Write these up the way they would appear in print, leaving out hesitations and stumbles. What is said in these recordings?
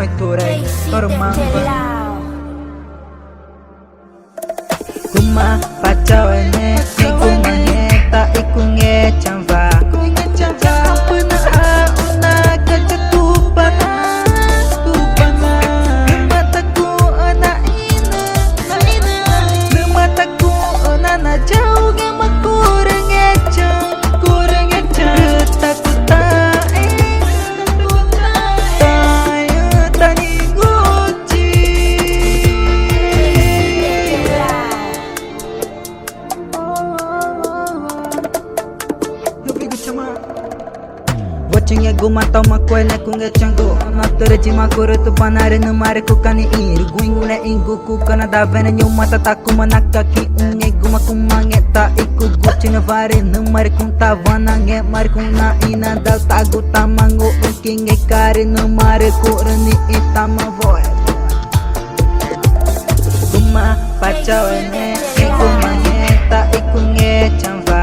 mai turai tormamba kuma pacau ene kuma ngeta ikunge chamba puna una kacatupana mataku ana ina mataku ana na jauh ge makurang echa takut tani guci watching ego mata makwele kunge chango na terji makore tu panare no mare ku kani ir guingule ingu ku kana da vena nyu mata taku manaka ki unge guma kumangeta iku guci na vare no mare kun ta vana nge mare kun na ina dal tagu tamango unkinge kare no mare ku rani itama voe guma pacau ene iku mangeta iku nge chamba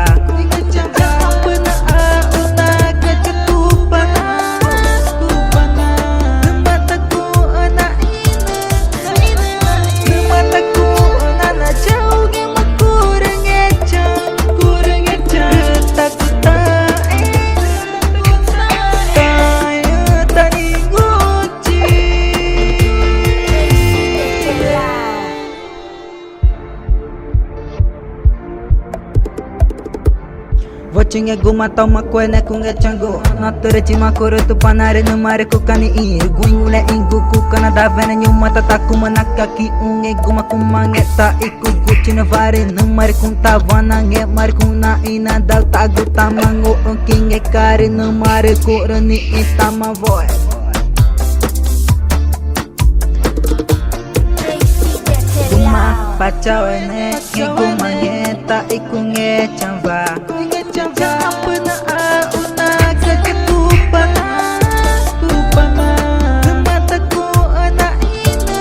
watching ego mata makwele kunge chango na terji makore tu panare no mare ku kani ir guingule ingu ku kana da vena nyu mata taku manaka ki unge guma kumangeta iku guci na vare no mare kun ta vana nge mare kun na ina dal tagu tamango unkinge kare no mare ku rani itama voe guma pacau ene iku mangeta iku nge chamba puna una kacatupana mataku ana ina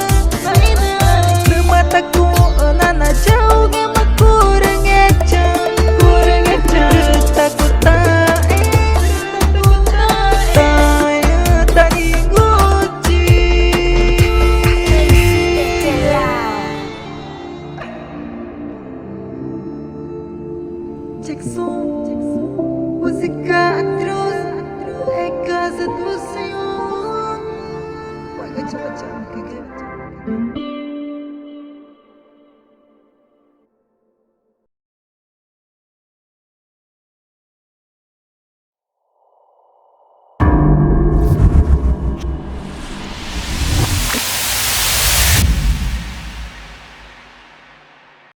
mataku ana na jauh ge makurang echa takut tani guci Jackson música atroz é casa do Senhor. Vai,